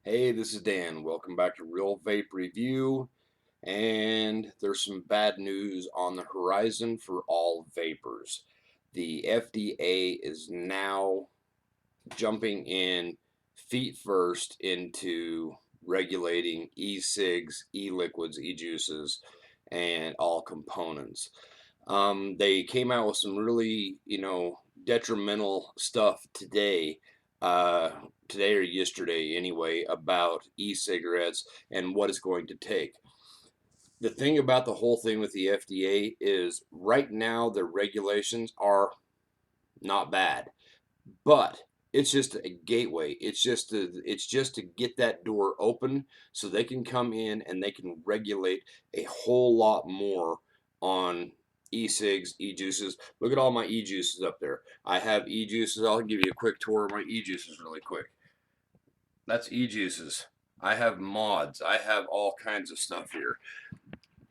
Hey, this is Dan. Welcome back to Real Vape Review. And there's some bad news on the horizon for all vapors. The FDA is now jumping in feet first into regulating e-cigs, e-liquids, e-juices, and all components. They came out with some really, detrimental stuff today, uh, today or yesterday anyway, about e-cigarettes and what it's going to take. The thing about the whole thing with the FDA is right now the regulations are not bad, but it's just a gateway. It's just to get that door open so they can come in and they can regulate a whole lot more on e-cigs, e-juices. Look at all my e-juices up there. I have e-juices. I'll give you a quick tour of my e-juices really quick. That's e-juices. I have mods. I have all kinds of stuff here.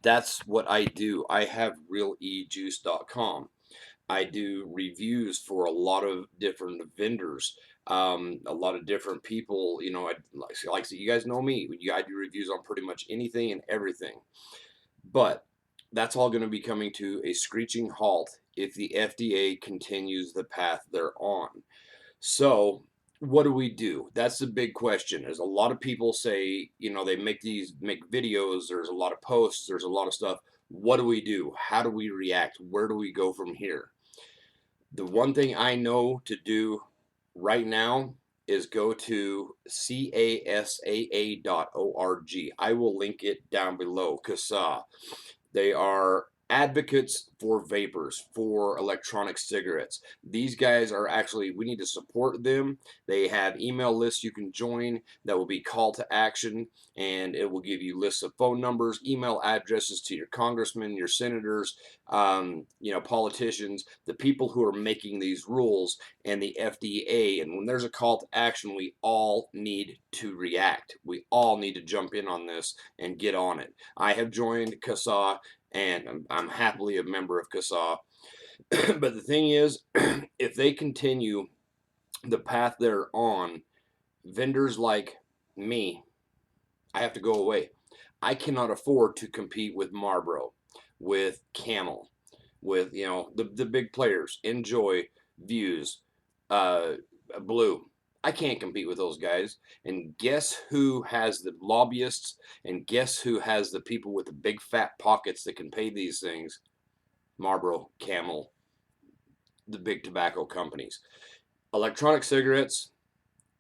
That's what I do. I have realejuice.com. I do reviews for a lot of different vendors, a lot of different people. Like you guys know me. I do reviews on pretty much anything and everything. But that's all going to be coming to a screeching halt if the FDA continues the path they're on. So what do we do? That's the big question. There's a lot of people say, they make videos, there's a lot of posts, there's a lot of stuff. What do we do? How do we react? Where do we go from here? The one thing I know to do right now is go to casaa.org. I will link it down below. CASAA. They are advocates for vapors, for electronic cigarettes. These guys are actually, we need to support them. They have email lists you can join that will be call to action, and it will give you lists of phone numbers, email addresses to your congressmen, your senators, politicians, the people who are making these rules, and the FDA. And when there's a call to action, we all need to react. We all need to jump in on this and get on it. I have joined CASAA, and I'm happily a member of CASAA. But the thing is, if they continue the path they're on, vendors like me, I have to go away. I cannot afford to compete with Marlboro, with Camel, with the big players, Enjoy, Views, uh, Blue. I can't compete with those guys. And guess who has the lobbyists? And guess who has the people with the big fat pockets that can pay these things? Marlboro, Camel, the big tobacco companies. Electronic cigarettes,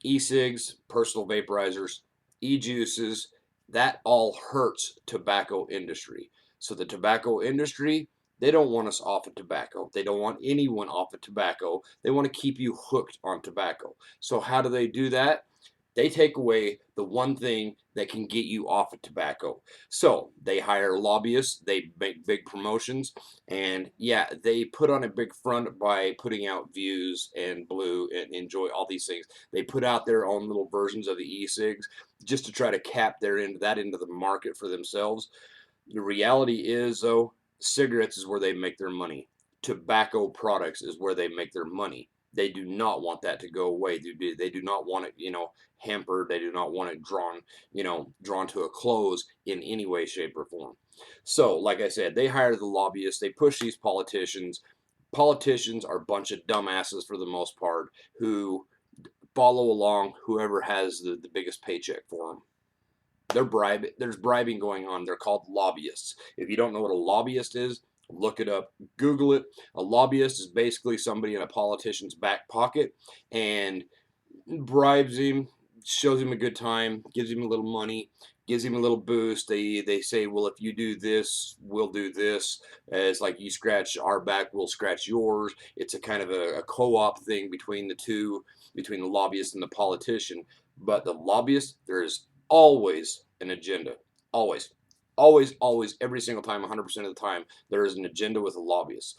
e-cigs, personal vaporizers, e-juices, that all hurts tobacco industry. So the tobacco industry, they don't want us off of tobacco. They don't want anyone off of tobacco. They want to keep you hooked on tobacco. So how do they do that? They take away the one thing that can get you off of tobacco. So they hire lobbyists, they make big promotions, and yeah, they put on a big front by putting out Views and Blue and Enjoy, all these things. They put out their own little versions of the e-cigs just to try to cap that into the market for themselves. The reality is, though, cigarettes is where they make their money. Tobacco products is where they make their money. They do not want that to go away. They do not want it, hampered. They do not want it drawn to a close in any way, shape, or form. So, like I said, they hire the lobbyists. They push these politicians. Politicians are a bunch of dumbasses for the most part who follow along whoever has the biggest paycheck for them. There's bribing going on. They're called lobbyists. If you don't know what a lobbyist is, look it up, Google it. A lobbyist is basically somebody in a politician's back pocket and bribes him, shows him a good time, gives him a little money, gives him a little boost. They say, well, if you do this, we'll do this. It's like you scratch our back, we'll scratch yours. It's a kind of a co-op thing between the two, between the lobbyist and the politician. But the lobbyist, there is always an agenda. Always. Always, always, every single time, 100% of the time, there is an agenda with a lobbyist.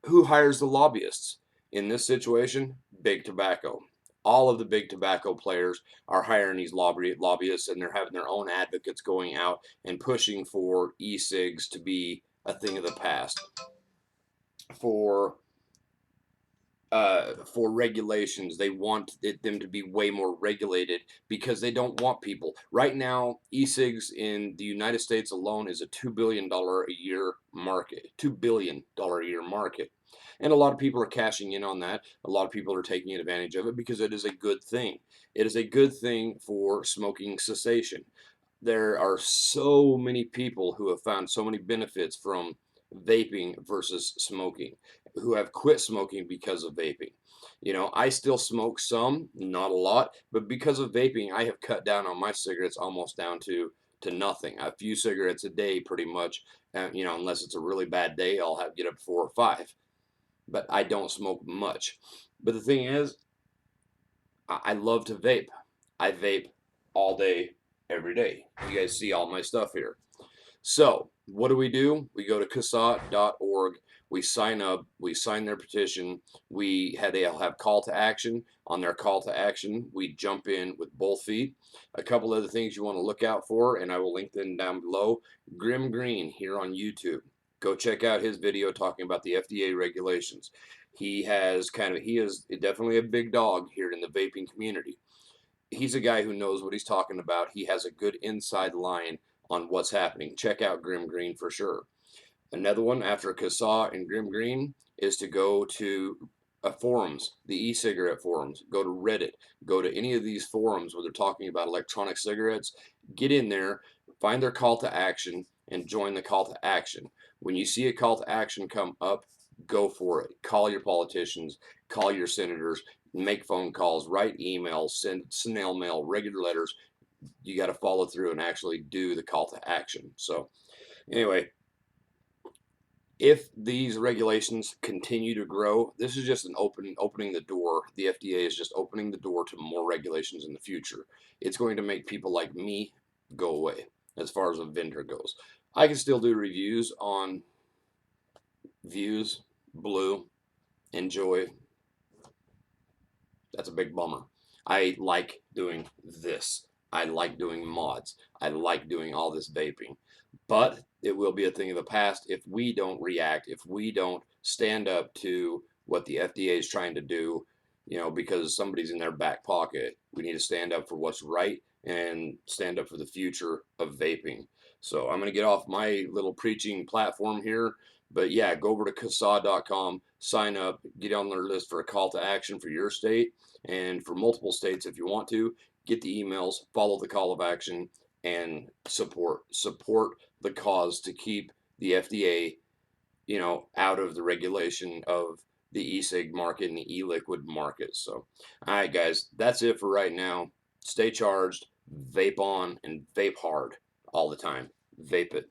Who hires the lobbyists? In this situation, big tobacco. All of the big tobacco players are hiring these lobbyists, and they're having their own advocates going out and pushing for e-cigs to be a thing of the past, for for regulations. They want them to be way more regulated because they don't want people. Right now, e-cigs in the United States alone is a $2 billion a year market. $2 billion a year market. And a lot of people are cashing in on that. A lot of people are taking advantage of it because it is a good thing. It is a good thing for smoking cessation. There are so many people who have found so many benefits from vaping versus smoking, who have quit smoking because of vaping. You know, I still smoke some, not a lot, but because of vaping, I have cut down on my cigarettes almost down to nothing. A few cigarettes a day, pretty much. You know, unless it's a really bad day, I'll have get up 4 or 5. But I don't smoke much. But the thing is, I love to vape. I vape all day, every day. You guys see all my stuff here. So, what do? We go to CASAA.org. We sign up. We sign their petition. They'll have call to action. On their call to action, we jump in with both feet. A couple other things you want to look out for, and I will link them down below. Grimm Green here on YouTube. Go check out his video talking about the FDA regulations. He is definitely a big dog here in the vaping community. He's a guy who knows what he's talking about. He has a good inside line on what's happening. Check out Grimm Green for sure. Another one after CASAA and Grimm Green is to go to forums, the e-cigarette forums. Go to Reddit. Go to any of these forums where they're talking about electronic cigarettes. Get in there, find their call to action, and join the call to action. When you see a call to action come up, go for it. Call your politicians, call your senators, make phone calls, write emails, send snail mail, regular letters. You got to follow through and actually do the call to action. So, anyway, if these regulations continue to grow, this is just an opening the door. The FDA is just opening the door to more regulations in the future. It's going to make people like me go away as far as a vendor goes. I can still do reviews on Views, Blue, Enjoy. That's a big bummer. I like doing this. I like doing mods. I like doing all this vaping. But it will be a thing of the past if we don't react, if we don't stand up to what the FDA is trying to do, you know, because somebody's in their back pocket. We need to stand up for what's right and stand up for the future of vaping. So I'm going to get off my little preaching platform here. But yeah, go over to CASAA.com, sign up, get on their list for a call to action for your state and for multiple states if you want to. Get the emails, follow the call of action, and support the cause to keep the FDA, you know, out of the regulation of the e-cig market and the e-liquid market. So, all right, guys, that's it for right now. Stay charged, vape on, and vape hard all the time. Vape it.